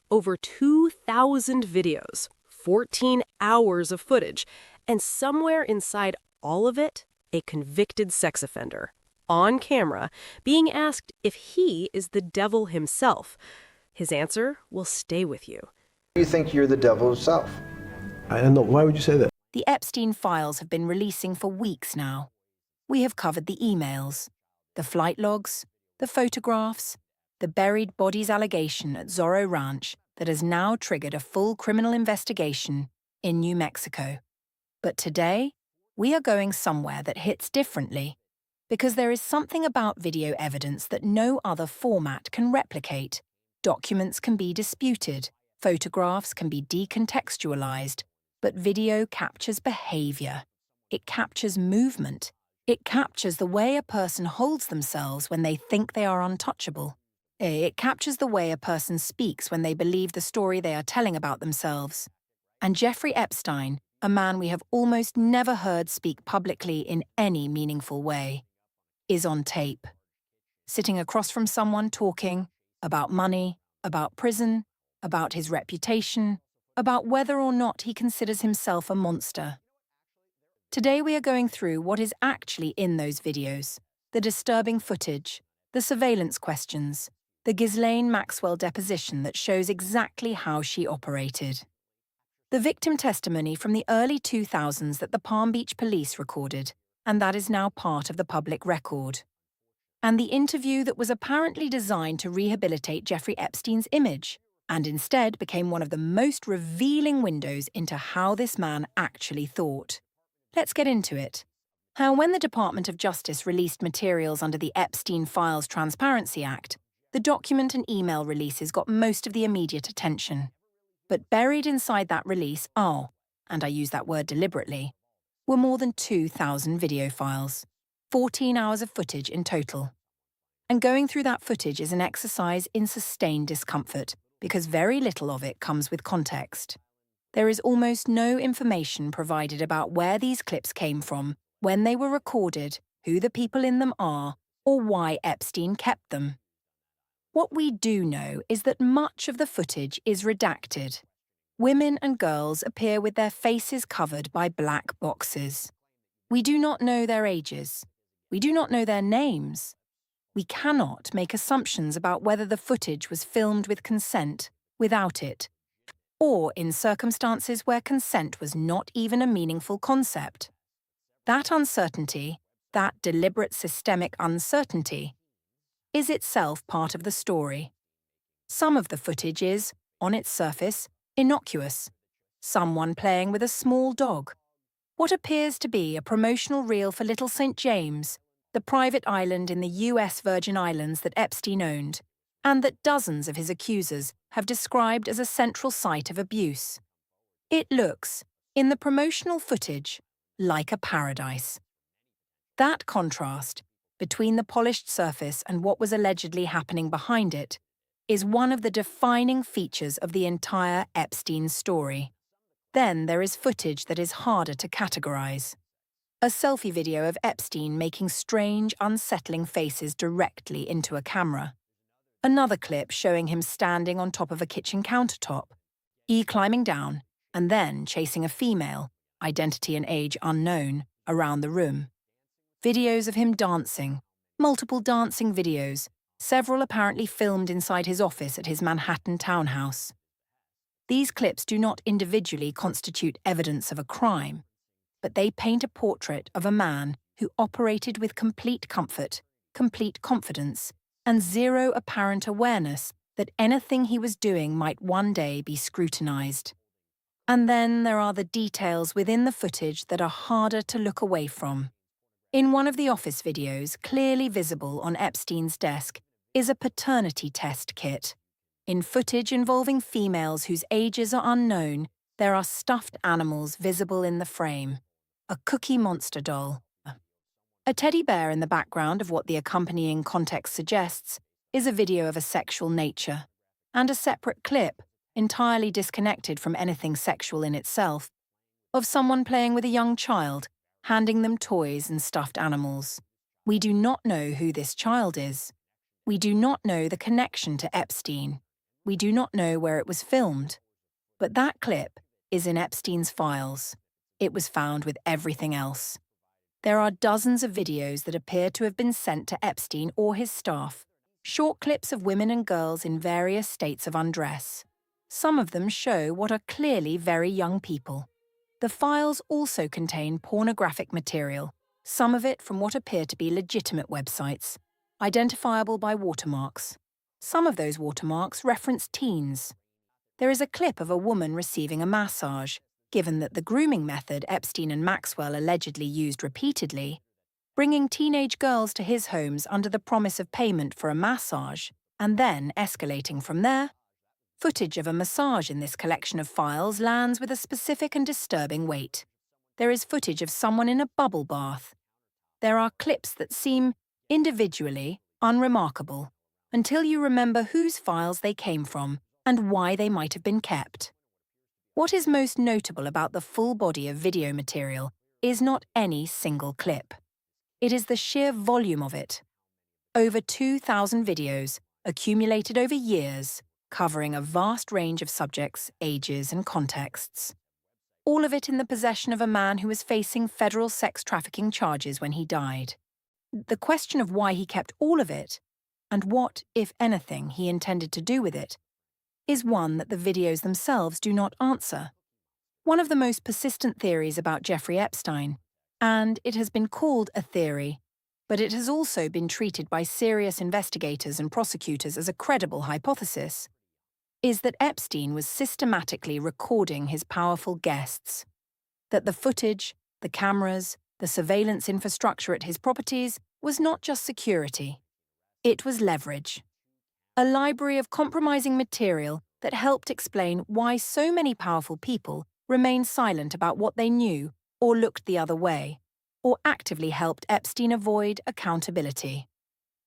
Over 2,000 videos, 14 hours of footage, and somewhere inside all of it, a convicted sex offender, on camera, being asked if he is the devil himself. His answer will stay with you. You think you're the devil himself? I don't know. Why would you say that? The Epstein files have been releasing for weeks now. We have covered the emails, the flight logs, the photographs, the buried bodies allegation at Zorro Ranch that has now triggered a full criminal investigation in New Mexico. But today, we are going somewhere that hits differently, because there is something about video evidence that no other format can replicate. Documents can be disputed, photographs can be decontextualized, but video captures behavior. It captures movement. It captures the way a person holds themselves when they think they are untouchable. It captures the way a person speaks when they believe the story they are telling about themselves. And Jeffrey Epstein, a man we have almost never heard speak publicly in any meaningful way, is on tape, sitting across from someone talking about money, about prison, about his reputation, about whether or not he considers himself a monster. Today we are going through what is actually in those videos, the disturbing footage, the surveillance questions, the Ghislaine Maxwell deposition that shows exactly how she operated. The victim testimony from the early 2000s that the Palm Beach police recorded, and that is now part of the public record. And the interview that was apparently designed to rehabilitate Jeffrey Epstein's image, and instead became one of the most revealing windows into how this man actually thought. Let's get into it. How when the Department of Justice released materials under the Epstein Files Transparency Act, the document and email releases got most of the immediate attention. But buried inside that release are, and I use that word deliberately, were more than 2,000 video files, 14 hours of footage in total. And going through that footage is an exercise in sustained discomfort, because very little of it comes with context. There is almost no information provided about where these clips came from, when they were recorded, who the people in them are, or why Epstein kept them. What we do know is that much of the footage is redacted. Women and girls appear with their faces covered by black boxes. We do not know their ages. We do not know their names. We cannot make assumptions about whether the footage was filmed with consent, without it, or in circumstances where consent was not even a meaningful concept. That uncertainty, that deliberate systemic uncertainty, is itself part of the story. Some of the footage is, on its surface, innocuous. Someone playing with a small dog. What appears to be a promotional reel for Little St. James, the private island in the US Virgin Islands that Epstein owned, and that dozens of his accusers have described as a central site of abuse. It looks, in the promotional footage, like a paradise. That contrast, between the polished surface and what was allegedly happening behind it, is one of the defining features of the entire Epstein story. Then there is footage that is harder to categorize. A selfie video of Epstein making strange, unsettling faces directly into a camera. Another clip showing him standing on top of a kitchen countertop, climbing down, and then chasing a female, identity and age unknown, around the room. Videos of him dancing, multiple dancing videos, several apparently filmed inside his office at his Manhattan townhouse. These clips do not individually constitute evidence of a crime, but they paint a portrait of a man who operated with complete comfort, complete confidence, and zero apparent awareness that anything he was doing might one day be scrutinized. And then there are the details within the footage that are harder to look away from. In one of the office videos, clearly visible on Epstein's desk, is a paternity test kit. In footage involving females whose ages are unknown, there are stuffed animals visible in the frame. A Cookie Monster doll. A teddy bear in the background of what the accompanying context suggests is a video of a sexual nature, and a separate clip, entirely disconnected from anything sexual in itself, of someone playing with a young child, handing them toys and stuffed animals. We do not know who this child is. We do not know the connection to Epstein. We do not know where it was filmed, but that clip is in Epstein's files. It was found with everything else. There are dozens of videos that appear to have been sent to Epstein or his staff, short clips of women and girls in various states of undress. Some of them show what are clearly very young people. The files also contain pornographic material, some of it from what appear to be legitimate websites, identifiable by watermarks. Some of those watermarks reference teens. There is a clip of a woman receiving a massage. Given that the grooming method Epstein and Maxwell allegedly used repeatedly, bringing teenage girls to his homes under the promise of payment for a massage, and then escalating from there, footage of a massage in this collection of files lands with a specific and disturbing weight. There is footage of someone in a bubble bath. There are clips that seem, individually, unremarkable, until you remember whose files they came from and why they might have been kept. What is most notable about the full body of video material is not any single clip. It is the sheer volume of it. Over 2,000 videos, accumulated over years, covering a vast range of subjects, ages, and contexts. All of it in the possession of a man who was facing federal sex trafficking charges when he died. The question of why he kept all of it, and what, if anything, he intended to do with it, is one that the videos themselves do not answer. One of the most persistent theories about Jeffrey Epstein, and it has been called a theory, but it has also been treated by serious investigators and prosecutors as a credible hypothesis, is that Epstein was systematically recording his powerful guests, that the footage, the cameras, the surveillance infrastructure at his properties was not just security. It was leverage. A library of compromising material that helped explain why so many powerful people remained silent about what they knew or looked the other way, or actively helped Epstein avoid accountability.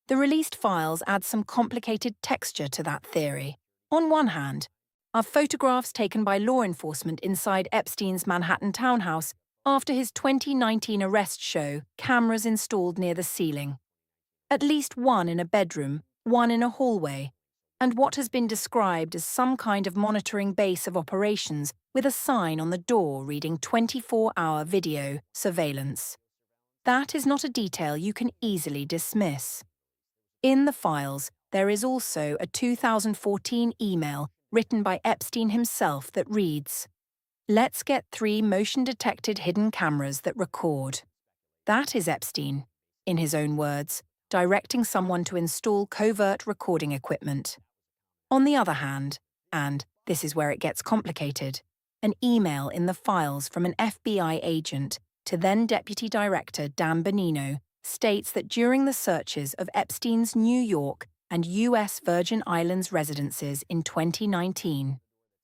The released files add some complicated texture to that theory. On one hand, are photographs taken by law enforcement inside Epstein's Manhattan townhouse after his 2019 arrest show cameras installed near the ceiling. At least one in a bedroom, one in a hallway, and what has been described as some kind of monitoring base of operations with a sign on the door reading 24-hour video surveillance. That is not a detail you can easily dismiss. In the files, there is also a 2014 email written by Epstein himself that reads, "Let's get 3 motion-detected hidden cameras that record." That is Epstein, in his own words, directing someone to install covert recording equipment. On the other hand, and this is where it gets complicated, an email in the files from an FBI agent to then Deputy Director Dan Bonino states that during the searches of Epstein's New York and U.S. Virgin Islands residences in 2019,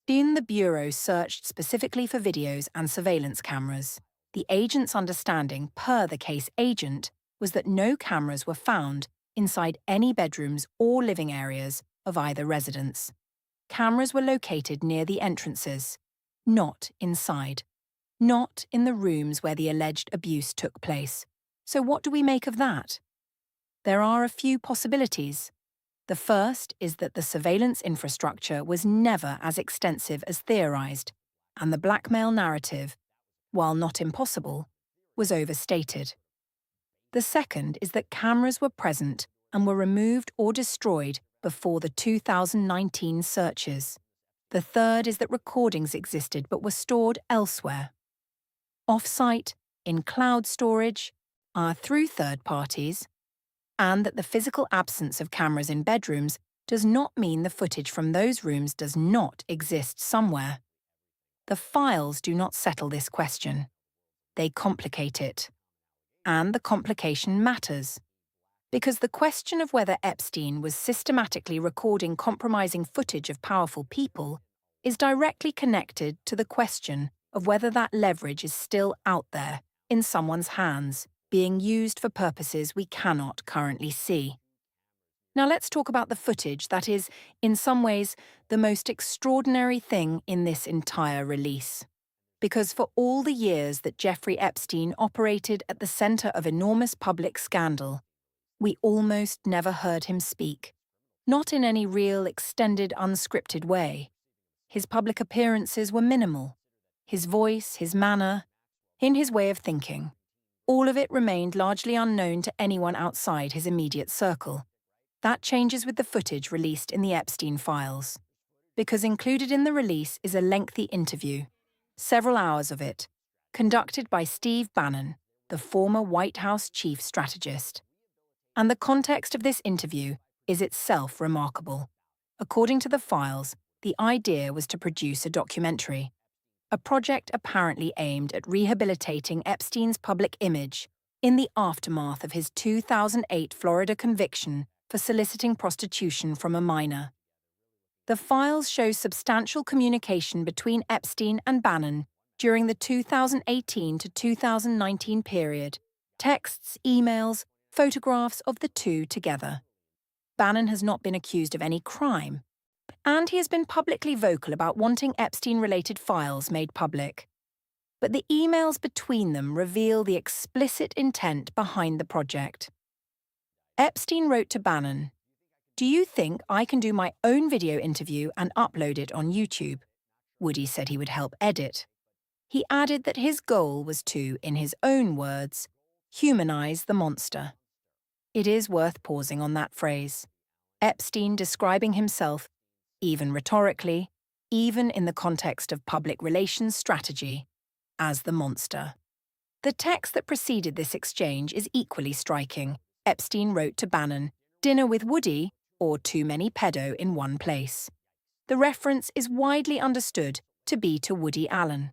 the Bureau searched specifically for videos and surveillance cameras. The agent's understanding, per the case agent, was that no cameras were found inside any bedrooms or living areas of either residence. Cameras were located near the entrances, not inside, not in the rooms where the alleged abuse took place. So what do we make of that? There are a few possibilities. The first is that the surveillance infrastructure was never as extensive as theorized, and the blackmail narrative, while not impossible, was overstated. The second is that cameras were present and were removed or destroyed before the 2019 searches. The third is that recordings existed but were stored elsewhere. Off-site, in cloud storage, through third parties, and that the physical absence of cameras in bedrooms does not mean the footage from those rooms does not exist somewhere. The files do not settle this question. They complicate it. And the complication matters, because the question of whether Epstein was systematically recording compromising footage of powerful people is directly connected to the question of whether that leverage is still out there in someone's hands, being used for purposes we cannot currently see. Now let's talk about the footage that is, in some ways, the most extraordinary thing in this entire release. Because for all the years that Jeffrey Epstein operated at the center of enormous public scandal, we almost never heard him speak. not in any real, extended, unscripted way. His public appearances were minimal. His voice, his manner, in his way of thinking. All of it remained largely unknown to anyone outside his immediate circle. That changes with the footage released in the Epstein files. Because included in the release is a lengthy interview, several hours of it, conducted by Steve Bannon, the former White House chief strategist. And the context of this interview is itself remarkable. According to the files, the idea was to produce a documentary, a project apparently aimed at rehabilitating Epstein's public image in the aftermath of his 2008 Florida conviction for soliciting prostitution from a minor. The files show substantial communication between Epstein and Bannon during the 2018 to 2019 period, texts, emails, photographs of the two together. Bannon has not been accused of any crime, and he has been publicly vocal about wanting Epstein-related files made public. But the emails between them reveal the explicit intent behind the project. Epstein wrote to Bannon, "Do you think I can do my own video interview and upload it on YouTube?" Woody said he would help edit. He added that his goal was to, in his own words, humanize the monster. It is worth pausing on that phrase. Epstein describing himself, even rhetorically, even in the context of public relations strategy, as the monster. The text that preceded this exchange is equally striking. Epstein wrote to Bannon, "Dinner with Woody, or too many pedo in one place." The reference is widely understood to be to Woody Allen.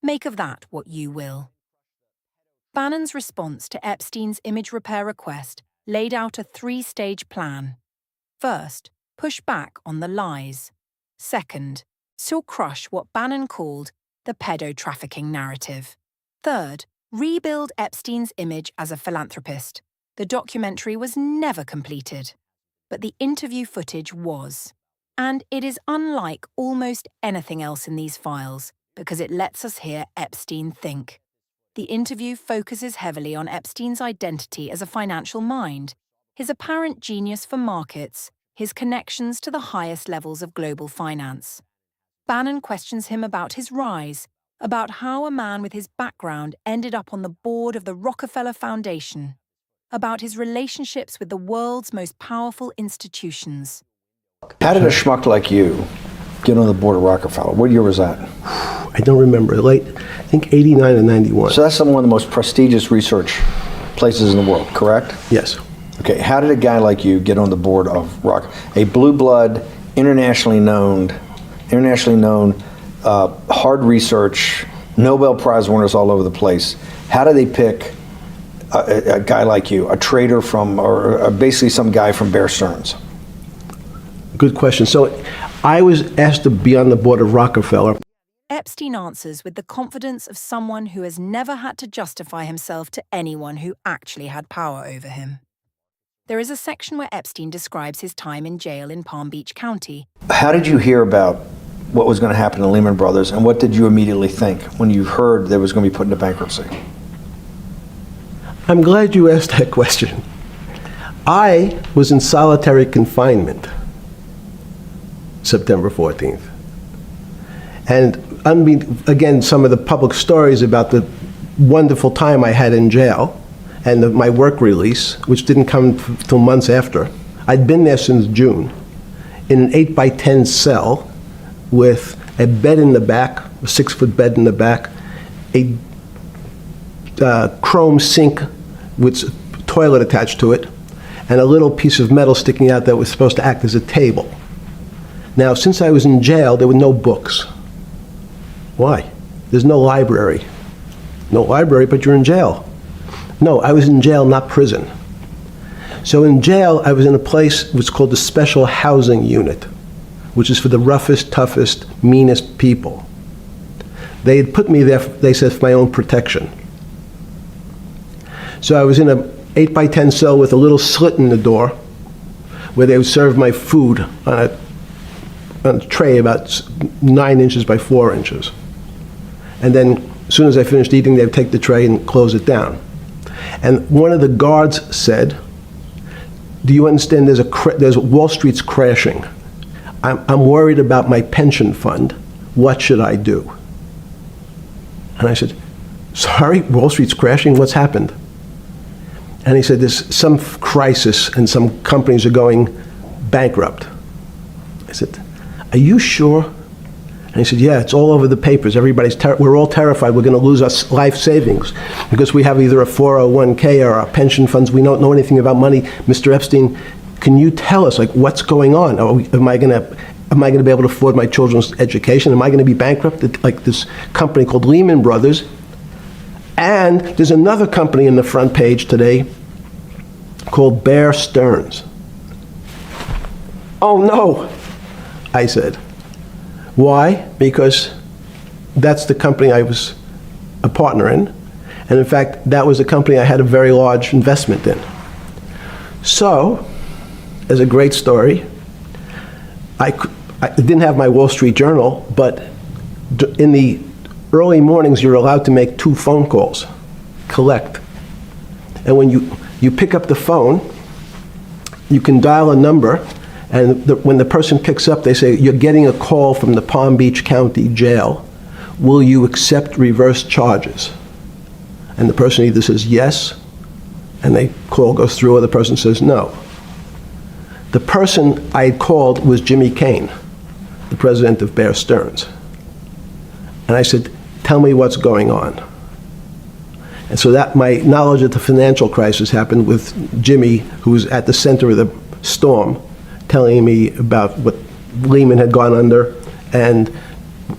Make of that what you will. Bannon's response to Epstein's image repair request laid out a three-stage plan. First, push back on the lies. Second, still crush what Bannon called the pedo trafficking narrative. Third, rebuild Epstein's image as a philanthropist. The documentary was never completed, but the interview footage was. And it is unlike almost anything else in these files because it lets us hear Epstein think. The interview focuses heavily on Epstein's identity as a financial mind, his apparent genius for markets, his connections to the highest levels of global finance. Bannon questions him about his rise, about how a man with his background ended up on the board of the Rockefeller Foundation, about his relationships with the world's most powerful institutions. How did a schmuck like you get on the board of Rockefeller? What year was that? I don't remember. I think 89 and 91. So that's one of the most prestigious research places in the world, correct? Yes. Okay, how did a guy like you get on the board of a blue blood, internationally known, hard research, Nobel Prize winners all over the place? How do they pick a guy like you, a trader from, or basically some guy from Bear Stearns? Good question. So I was asked to be on the board of Rockefeller. Epstein answers with the confidence of someone who has never had to justify himself to anyone who actually had power over him. There is a section where Epstein describes his time in jail in Palm Beach County. How did you hear about what was going to happen to Lehman Brothers, and what did you immediately think when you heard they was going to be put into bankruptcy? I'm glad you asked that question. I was in solitary confinement September 14th. And again, some of the public stories about the wonderful time I had in jail and my work release, which didn't come till months after. I'd been there since June, in an 8x10 cell with a bed in the back, a 6-foot bed in the back, a chrome sink with a toilet attached to it, and a little piece of metal sticking out that was supposed to act as a table. Now, since I was in jail, there were no books. Why? There's no library. No library, but you're in jail. No, I was in jail, not prison. So in jail, I was in a place which is called the Special Housing Unit, which is for the roughest, toughest, meanest people. They had put me there, they said, for my own protection. So I was in a 8x10 cell with a little slit in the door where they would serve my food on a tray about 9 inches by 4 inches. And then as soon as I finished eating, they would take the tray and close it down. And one of the guards said, do you understand there's Wall Street's crashing. I'm worried about my pension fund. What should I do? And I said, sorry, Wall Street's crashing? What's happened? And he said, there's some crisis and some companies are going bankrupt. I said, are you sure? And he said, yeah, it's all over the papers. We're all terrified we're going to lose our life savings because we have either a 401k or our pension funds. We don't know anything about money. Mr. Epstein, can you tell us, like, what's going on? Am I going to be able to afford my children's education? Am I going to be bankrupt? Like this company called Lehman Brothers. And there's another company in the front page today called Bear Stearns. Oh no, I said. Why? Because that's the company I was a partner in. And in fact, that was a company I had a very large investment in. So, as a great story, I didn't have my Wall Street Journal, but in the early mornings, you're allowed to make 2 phone calls, collect. And when you pick up the phone, you can dial a number, and when the person picks up, they say, you're getting a call from the Palm Beach County Jail. Will you accept reverse charges? And the person either says yes, and the call goes through, or the person says no. The person I had called was Jimmy Kane, the president of Bear Stearns. And I said, tell me what's going on. And so that my knowledge of the financial crisis happened with Jimmy, who was at the center of the storm, telling me about what Lehman had gone under, and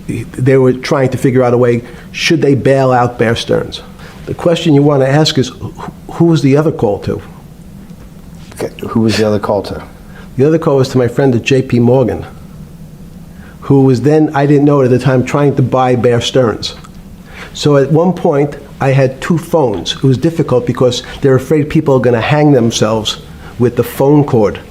they were trying to figure out a way, should they bail out Bear Stearns? The question you want to ask is, who was the other call to? Okay, who was the other call to? The other call was to my friend at J.P. Morgan, who was then, I didn't know it at the time, trying to buy Bear Stearns. So at one point, I had 2 phones. It was difficult because they're afraid people are going to hang themselves with the phone cord.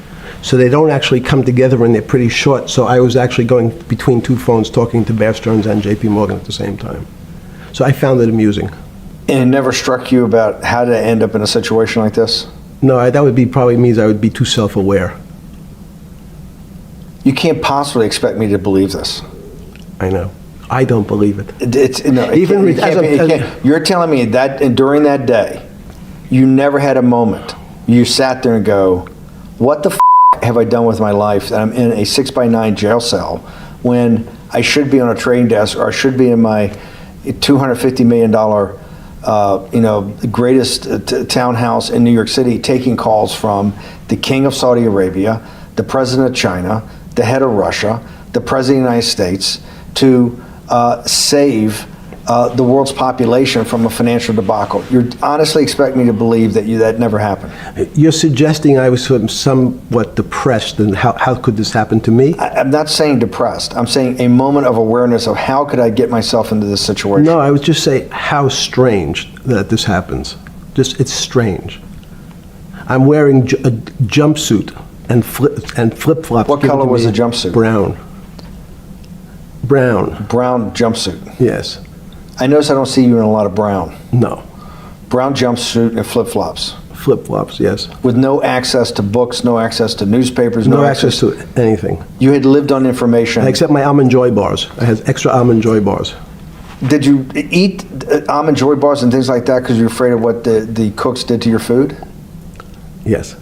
So they don't actually come together and they're pretty short. So I was actually going between 2 phones talking to Bear Stearns and J.P. Morgan at the same time. So I found it amusing. And it never struck you about how to end up in a situation like this? No, that would be probably means I would be too self-aware. You can't possibly expect me to believe this. I know. I don't believe it. You're telling me that during that day, you never had a moment. You sat there and go, what the have I done with my life that I'm in a 6x9 jail cell when I should be on a trading desk, or I should be in my $250 million greatest townhouse in New York City, taking calls from the King of Saudi Arabia, the President of China, the head of Russia, the President of the United States, to save the world's population from a financial debacle. You honestly expect me to believe that that never happened? You're suggesting I was somewhat depressed, and how could this happen to me? I'm not saying depressed. I'm saying a moment of awareness of how could I get myself into this situation. No, I would just say how strange that this happens. It's strange. I'm wearing a jumpsuit and flip-flops. What color was the jumpsuit? Brown. Brown jumpsuit. Yes. I notice I don't see you in a lot of brown. No. Brown jumpsuit and flip-flops. Flip-flops, yes. With no access to books, no access to newspapers, no access to anything. You had lived on information. Except my Almond Joy bars. I had extra Almond Joy bars. Did you eat Almond Joy bars and things like that because you're afraid of what the cooks did to your food? Yes.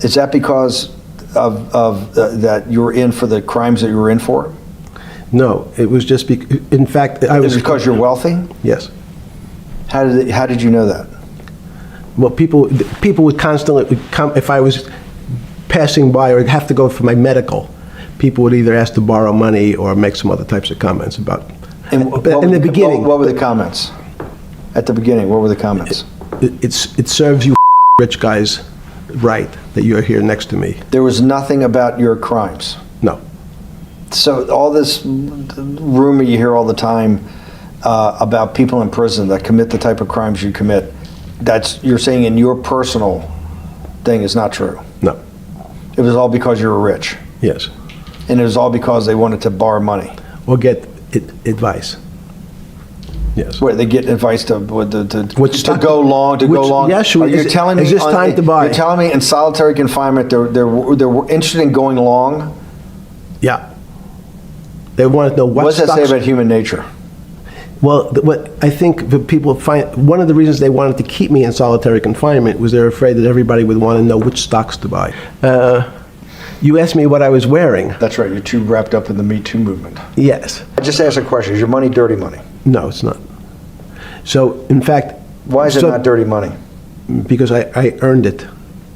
Is that because of that you were in for the crimes that you were in for? No, it was just in fact, I was. Is it because you're wealthy? Yes. How did you know that? Well, people would constantly come if I was passing by or have to go for my medical. People would either ask to borrow money or make some other types of comments about. In the beginning, what were the comments? At the beginning, what were the comments? It serves you rich guys right that you're here next to me. There was nothing about your crimes. No. So all this rumor you hear all the time about people in prison that commit the type of crimes you commit, you're saying in your personal thing is not true? No. It was all because you were rich? Yes. And it was all because they wanted to borrow money? Or get advice. Yes. Where they get advice to Which stock- go long, which- yes, You're is- telling is me this time to buy? You're telling me in solitary confinement they're interested in going long. Yeah. They want to know What does that say about human nature? Well, what I think the people find, one of the reasons they wanted to keep me in solitary confinement was they're afraid that everybody would want to know which stocks to buy. You asked me what I was wearing. That's right. You're too wrapped up in the Me Too movement. Yes. I just asked a question. Is your money dirty money? No, it's not. So, in fact... Why is it not dirty money? Because I earned it.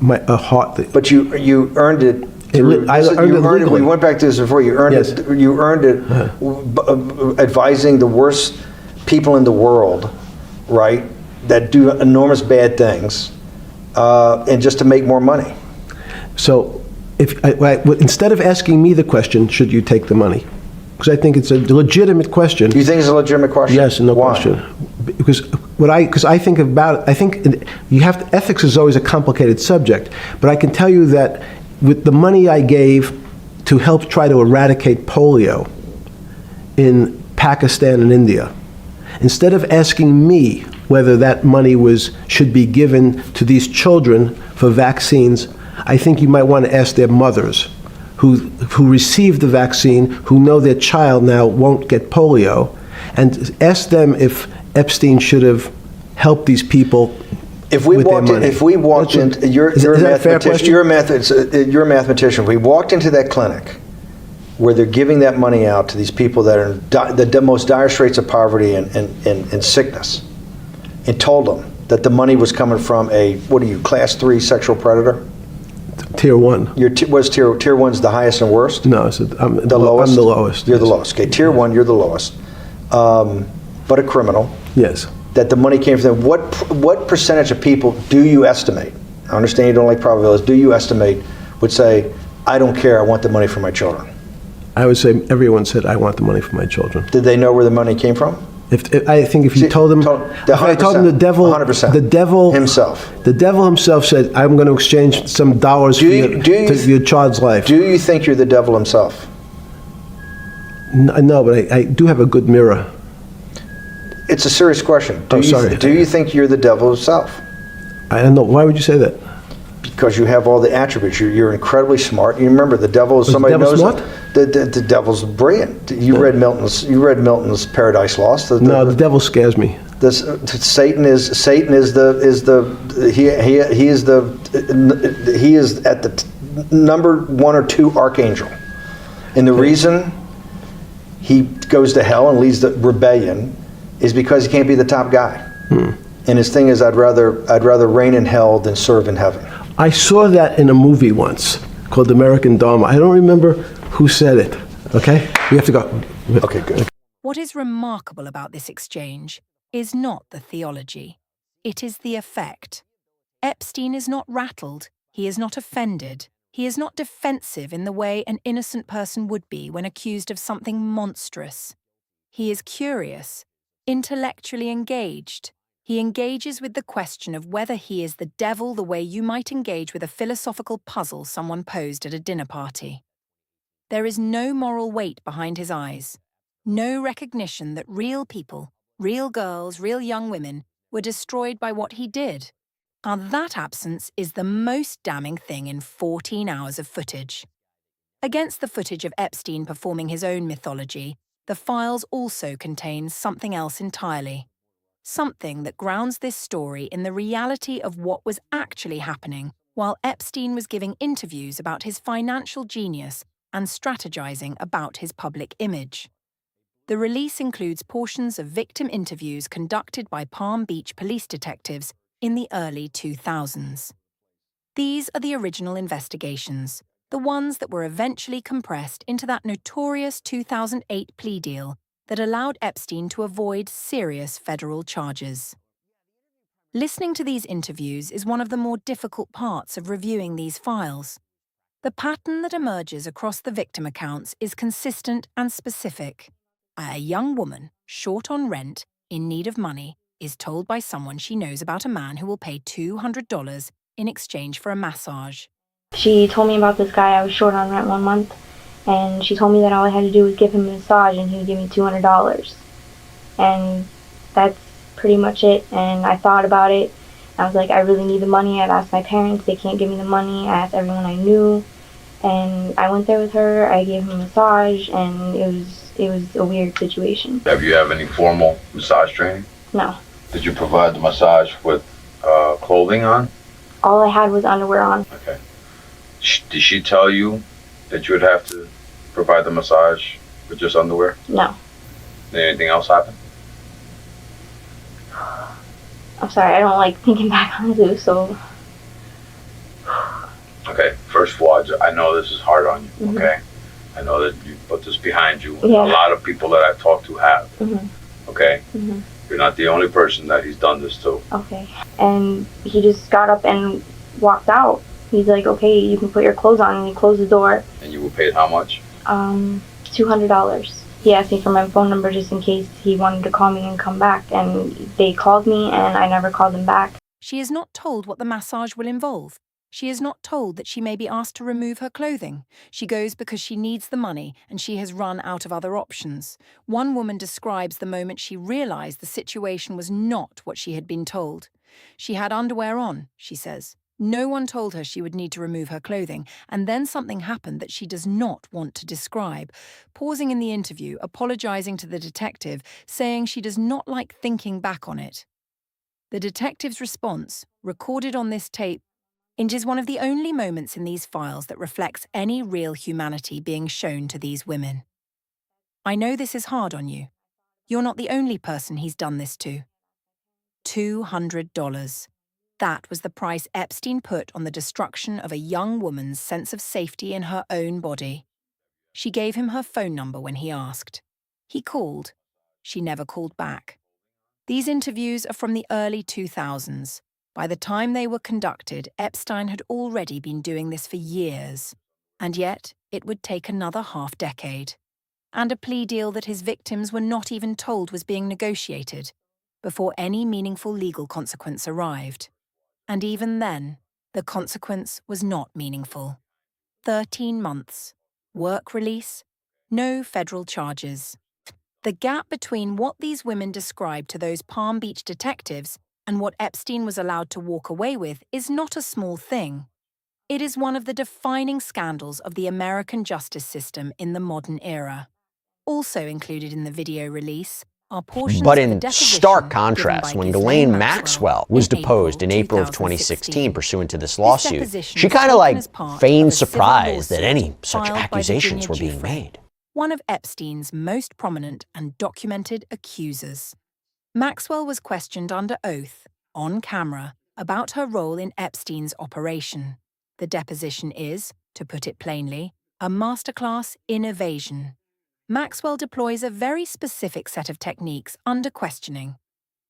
A heart... But you earned it... I earned it legally. We went back to this before. You earned Yes. it. You earned it advising the worst people in the world, right, that do enormous bad things, and just to make more money. So, instead of asking me the question, should you take the money? Because I think it's a legitimate question. You think it's a legitimate question? Yes, no Why? question. Because I think about, ethics is always a complicated subject, but I can tell you that with the money I gave to help try to eradicate polio in Pakistan and India, instead of asking me whether that money should be given to these children for vaccines, I think you might want to ask their mothers who received the vaccine, who know their child now won't get polio, and ask them if Epstein should have helped these people. You're a mathematician. You're a mathematician. We walked into that clinic where they're giving that money out to these people that are in the most dire straits of poverty and sickness, and told them that the money was coming from class 3 sexual predator? Tier 1. Was tier 1's the highest and worst? No, I'm the lowest. I'm the lowest. You're the lowest. Okay, tier 1, you're the lowest. But a criminal. Yes. That the money came from them. What percentage of people do you estimate? I understand you don't like probabilities. Do you estimate would say, I don't care, I want the money for my children? I would say everyone said, I want the money for my children. Did they know where the money came from? I think if you told them, the devil, 100%. the devil himself said, I'm going to exchange some dollars for your child's life. Do you think you're the devil himself? No, but I do have a good mirror. It's a serious question. Sorry. Do you think you're the devil himself? I don't know. Why would you say that? Because you have all the attributes. You're incredibly smart. You remember, the devil is somebody knows. Smart? The devil's brilliant. You read Milton's Paradise Lost. No, the devil scares me. Satan is at the number 1 or 2 archangel, and the reason he goes to hell and leads the rebellion is because he can't be the top guy. And his thing is, I'd rather reign in hell than serve in heaven. I saw that in a movie once called American Dharma. I don't remember who said it. Okay, we have to go. Okay, good. What is remarkable about this exchange is not the theology. It is the effect. Epstein is not rattled. He is not offended. He is not defensive in the way an innocent person would be when accused of something monstrous. He is curious, intellectually engaged. He engages with the question of whether he is the devil the way you might engage with a philosophical puzzle someone posed at a dinner party. There is no moral weight behind his eyes, no recognition that real people, real girls, real young women, were destroyed by what he did. And that absence is the most damning thing in 14 hours of footage. Against the footage of Epstein performing his own mythology, the files also contain something else entirely. Something that grounds this story in the reality of what was actually happening while Epstein was giving interviews about his financial genius and strategizing about his public image. The release includes portions of victim interviews conducted by Palm Beach police detectives in the early 2000s. These are the original investigations, the ones that were eventually compressed into that notorious 2008 plea deal that allowed Epstein to avoid serious federal charges. Listening to these interviews is one of the more difficult parts of reviewing these files. The pattern that emerges across the victim accounts is consistent and specific. A young woman, short on rent, in need of money, is told by someone she knows about a man who will pay $200 in exchange for a massage. She told me about this guy I was short on rent 1 month, and she told me that all I had to do was give him a massage and he would give me $200. And that's pretty much it. And I thought about it. I was like, I really need the money. I've asked my parents. They can't give me the money. I asked everyone I knew. And I went there with her. I gave him a massage, and it was a weird situation. Have you had any formal massage training? No. Did you provide the massage with clothing on? All I had was underwear on. Okay. Did she tell you that you would have to provide the massage with just underwear? No. Did anything else happen? I'm sorry, I don't like thinking back on it, so... Okay, first of all, I know this is hard on you, okay? I know that you put this behind you. Yeah. A lot of people that I've talked to have, okay? You're not the only person that he's done this to. Okay. And he just got up and walked out. He's like, okay, you can put your clothes on, and he closed the door. And you were paid how much? $200. He asked me for my phone number just in case he wanted to call me and come back, and they called me, and I never called them back. She is not told what the massage will involve. She is not told that she may be asked to remove her clothing. She goes because she needs the money and she has run out of other options. One woman describes the moment she realized the situation was not what she had been told. She had underwear on, she says. No one told her she would need to remove her clothing, and then something happened that she does not want to describe. Pausing in the interview, apologizing to the detective, saying she does not like thinking back on it. The detective's response, recorded on this tape, is one of the only moments in these files that reflects any real humanity being shown to these women. I know this is hard on you. You're not the only person he's done this to. $200. That was the price Epstein put on the destruction of a young woman's sense of safety in her own body. She gave him her phone number when he asked. He called. She never called back. These interviews are from the early 2000s. By the time they were conducted, Epstein had already been doing this for years. And yet, it would take another half-decade. And a plea deal that his victims were not even told was being negotiated, before any meaningful legal consequence arrived. And even then, the consequence was not meaningful. 13 months. Work release. No federal charges. The gap between what these women described to those Palm Beach detectives and what Epstein was allowed to walk away with is not a small thing. It is one of the defining scandals of the American justice system in the modern era. Also included in the video release are portions but of the in deposition stark given contrast, by when Ghislaine Ghislaine Maxwell was deposed in April of 2016 pursuant to this lawsuit, deposition she was kind of taken as like part of feigned a civil surprise that lawsuit any such filed by accusations were Virginia being Giuffre, made. one of Epstein's most prominent and documented accusers. Maxwell was questioned under oath, on camera, about her role in Epstein's operation. The deposition is, to put it plainly, a masterclass in evasion. Maxwell deploys a very specific set of techniques under questioning.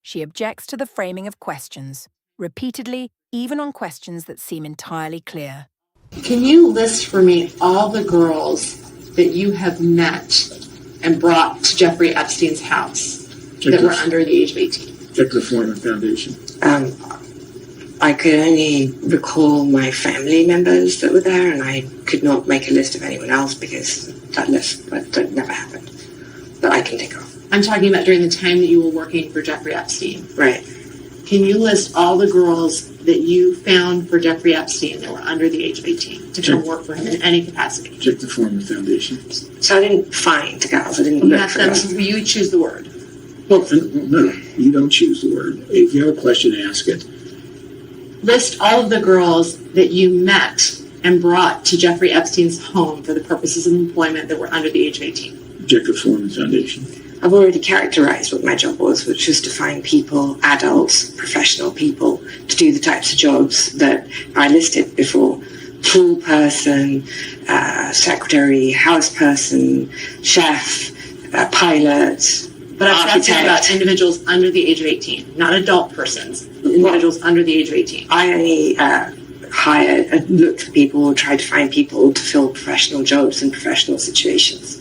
She objects to the framing of questions, repeatedly, even on questions that seem entirely clear. Can you list for me all the girls that you have met and brought to Jeffrey Epstein's house that were under the age of 18? Check the Foreman Foundation. I could only recall my family members that were there, and I could not make a list of anyone else because that never happened. But I can take off. I'm talking about during the time that you were working for Jeffrey Epstein. Right. Can you list all the girls that you found for Jeffrey Epstein that were under the age of 18 to come work for him in any capacity? Check the Foreman Foundation. So I didn't find girls. I didn't You look have for them. girls. You choose the word. Well, no, you don't choose the word. If you have a question, ask it. List all of the girls that you met and brought to Jeffrey Epstein's home for the purposes of employment that were under the age of 18. Check the Foreman Foundation. I've already characterized what my job was, which was to find people, adults, professional people, to do the types of jobs that I listed before. Pool person, secretary, house person, chef, pilot, But I'm talking architect. about individuals under the age of 18, not adult persons. Individuals under the age of 18. I only hired, looked for people, tried to find people to fill professional jobs in professional situations.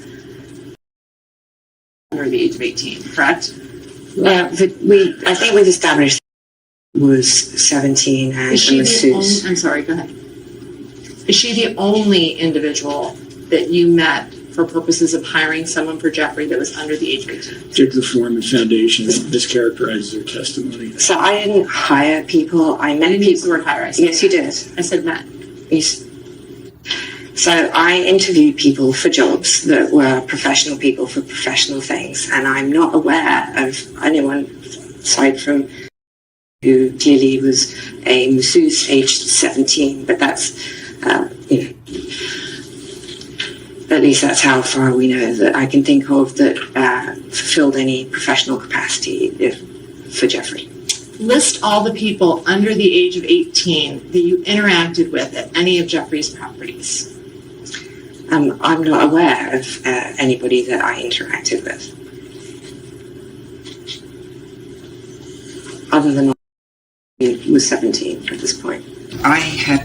Under the age of 18, correct? I think we've established was 17 and Is she the only, masseuse. I'm sorry, go ahead. Is she the only individual that you met for purposes of hiring someone for Jeffrey that was under the age of 18? Object to the Foreman Foundation mischaracterizes their testimony. So I didn't hire people. I met I didn't people. use the word hire. I said Yes, you did. I said met. Yes. So I interviewed people for jobs that were professional people for professional things, and I'm not aware of anyone aside from who clearly was a masseuse aged 17, but that's, at least that's how far we know that I can think of that fulfilled any professional capacity for Jeffrey. List all the people under the age of 18 that you interacted with at any of Jeffrey's properties. I'm not aware of anybody that I interacted with, other than I was 17 at this point. I had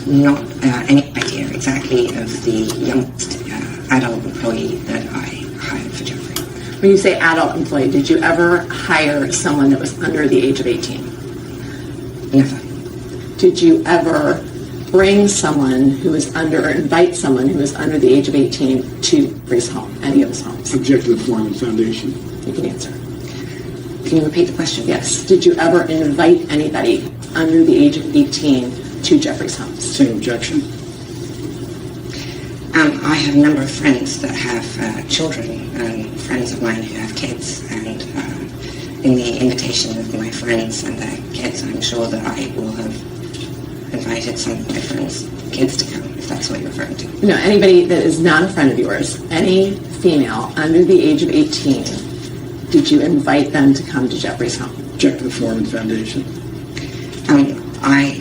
not any idea exactly of the youngest adult employee that I hired for Jeffrey. When you say adult employee, did you ever hire someone that was under the age of 18? Never. Did you ever bring someone who was under, or invite someone who was under the age of 18 to Jeffrey's home, any of his homes? Object to the Foreman Foundation. You can answer. Can you repeat the question? Yes. Did you ever invite anybody under the age of 18 to Jeffrey's homes? Same objection. I have a number of friends that have children, and friends of mine who have kids, and in the invitation of my friends and their kids, I'm sure that I will have invited some of my friends' kids to come, if that's what you're referring to. No, anybody that is not a friend of yours, any female under the age of 18, did you invite them to come to Jeffrey's home? Object to the Foreman Foundation.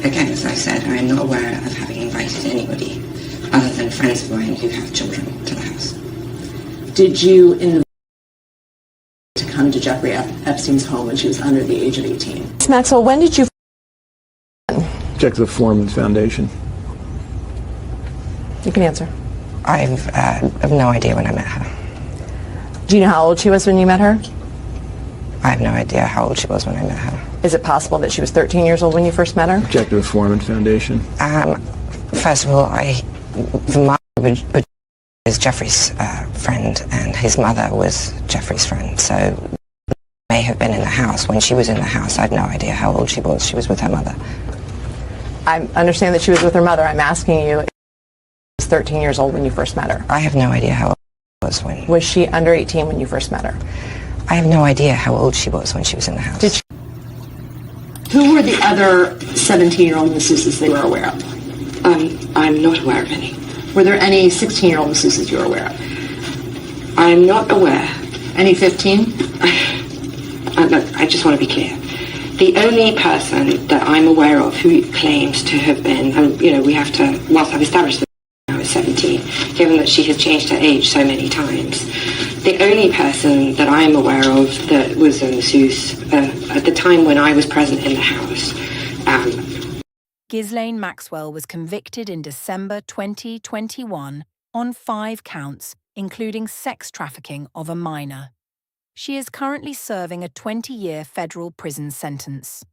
Again, as I said, I'm not aware of having invited anybody other than friends of mine who have children to the house. Did you invite to come to Jeffrey Epstein's home when she was under the age of 18? Ms. Maxwell, when did you... Object to the Foreman Foundation. You can answer. I have no idea when I met her. Do you know how old she was when you met her? I have no idea how old she was when I met her. Is it possible that she was 13 years old when you first met her? Object to the Foreman Foundation. First of all, the mother is Jeffrey's friend, and his mother was Jeffrey's friend, so may have been in the house. When she was in the house, I had no idea how old she was. She was with her mother. I understand that she was with her mother. I'm asking you, if she was 13 years old when you first met her. I have no idea how old she was when... Was she under 18 when you first met her? I have no idea how old she was when she was in the house. Did she... Who were the other 17-year-old masseuses that you were aware of? I'm not aware of any. Were there any 16-year-old masseuses you were aware of? I'm not aware. Any 15? Look, I just want to be clear. The only person that I'm aware of who claims to have been, and we have to, whilst I've established that now is 17, given that she has changed her age so many times, the only person that I'm aware of that was a masseuse at the time when I was present in the house. Ghislaine Maxwell was convicted in December 2021 on 5 counts, including sex trafficking of a minor. She is currently serving a 20-year federal prison sentence.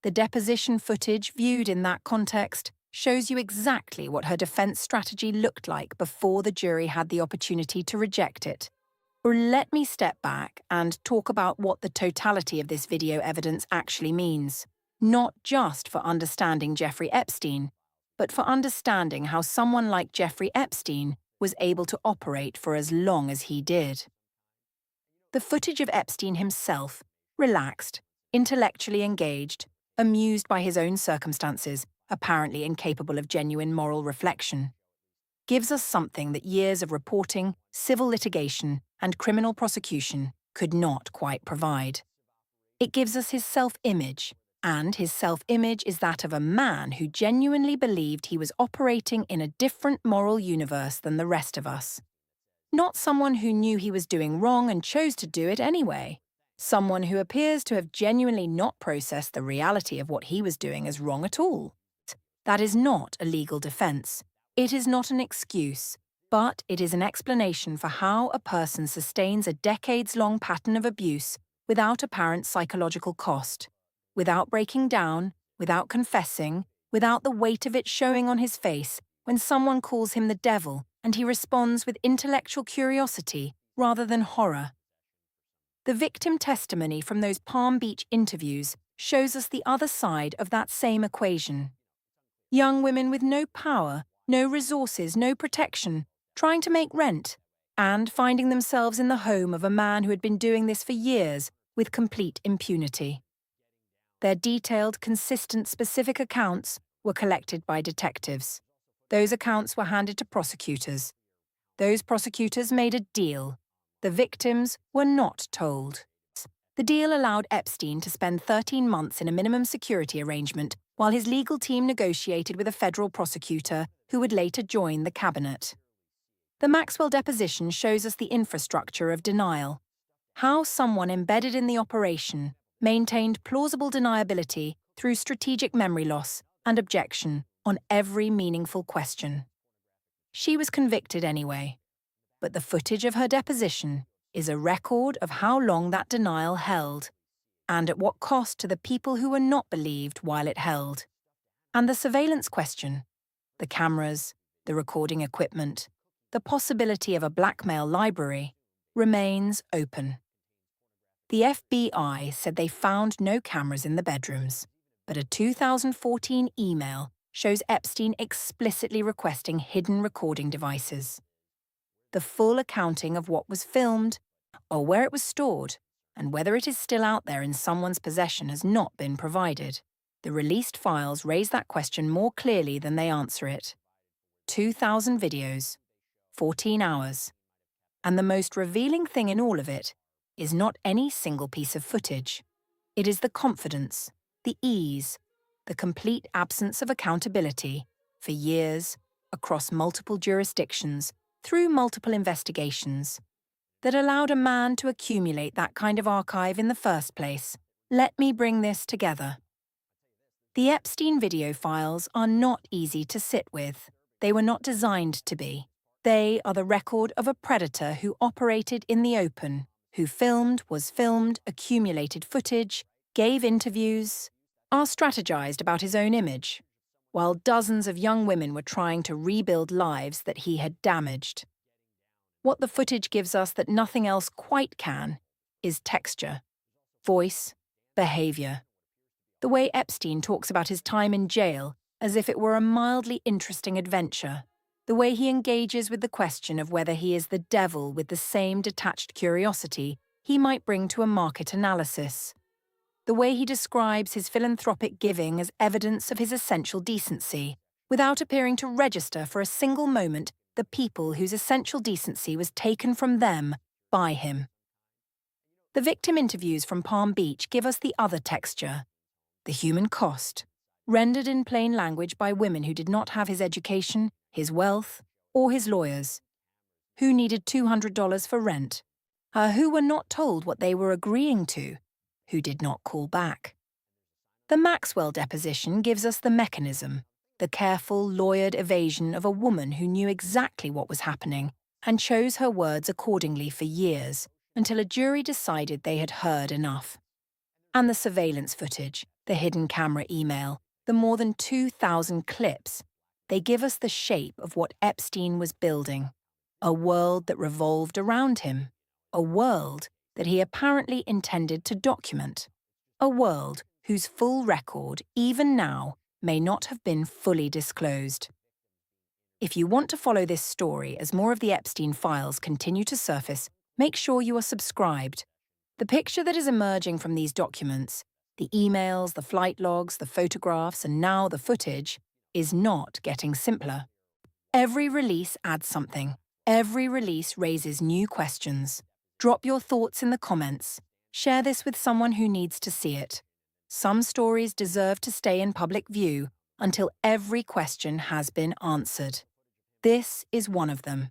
The deposition footage viewed in that context shows you exactly what her defense strategy looked like before the jury had the opportunity to reject it. Or let me step back and talk about what the totality of this video evidence actually means, not just for understanding Jeffrey Epstein, but for understanding how someone like Jeffrey Epstein was able to operate for as long as he did. The footage of Epstein himself, relaxed, intellectually engaged, amused by his own circumstances, apparently incapable of genuine moral reflection, gives us something that years of reporting, civil litigation, and criminal prosecution could not quite provide. It gives us his self-image, and his self-image is that of a man who genuinely believed he was operating in a different moral universe than the rest of us. Not someone who knew he was doing wrong and chose to do it anyway. Someone who appears to have genuinely not processed the reality of what he was doing as wrong at all. That is not a legal defense. It is not an excuse, but it is an explanation for how a person sustains a decades-long pattern of abuse without apparent psychological cost, without breaking down, without confessing, without the weight of it showing on his face when someone calls him the devil and he responds with intellectual curiosity rather than horror. The victim testimony from those Palm Beach interviews shows us the other side of that same equation. Young women with no power, no resources, no protection, trying to make rent, and finding themselves in the home of a man who had been doing this for years with complete impunity. Their detailed, consistent, specific accounts were collected by detectives. Those accounts were handed to prosecutors. Those prosecutors made a deal. The victims were not told. The deal allowed Epstein to spend 13 months in a minimum security arrangement while his legal team negotiated with a federal prosecutor who would later join the cabinet. The Maxwell deposition shows us the infrastructure of denial, how someone embedded in the operation maintained plausible deniability through strategic memory loss and objection on every meaningful question. She was convicted anyway, but the footage of her deposition is a record of how long that denial held, and at what cost to the people who were not believed while it held. And the surveillance question, the cameras, the recording equipment, the possibility of a blackmail library, remains open. The FBI said they found no cameras in the bedrooms, but a 2014 email shows Epstein explicitly requesting hidden recording devices. The full accounting of what was filmed, or where it was stored, and whether it is still out there in someone's possession has not been provided. The released files raise that question more clearly than they answer it. 2,000 videos, 14 hours. And the most revealing thing in all of it is not any single piece of footage. It is the confidence, the ease, the complete absence of accountability for years, across multiple jurisdictions, through multiple investigations, that allowed a man to accumulate that kind of archive in the first place. Let me bring this together. The Epstein video files are not easy to sit with. They were not designed to be. They are the record of a predator who operated in the open, who filmed, was filmed, accumulated footage, gave interviews, strategized about his own image, while dozens of young women were trying to rebuild lives that he had damaged. What the footage gives us that nothing else quite can is texture, voice, behavior. The way Epstein talks about his time in jail as if it were a mildly interesting adventure. The way he engages with the question of whether he is the devil with the same detached curiosity he might bring to a market analysis. The way he describes his philanthropic giving as evidence of his essential decency, without appearing to register for a single moment the people whose essential decency was taken from them by him. The victim interviews from Palm Beach give us the other texture, the human cost, rendered in plain language by women who did not have his education, his wealth, or his lawyers, who needed $200 for rent, who were not told what they were agreeing to, who did not call back. The Maxwell deposition gives us the mechanism, the careful, lawyered evasion of a woman who knew exactly what was happening and chose her words accordingly for years, until a jury decided they had heard enough. And the surveillance footage, the hidden camera email, the more than 2,000 clips, they give us the shape of what Epstein was building, a world that revolved around him, a world that he apparently intended to document, a world whose full record, even now, may not have been fully disclosed. If you want to follow this story as more of the Epstein files continue to surface, make sure you are subscribed. The picture that is emerging from these documents, the emails, the flight logs, the photographs, and now the footage, is not getting simpler. Every release adds something. Every release raises new questions. Drop your thoughts in the comments. Share this with someone who needs to see it. Some stories deserve to stay in public view until every question has been answered. This is one of them.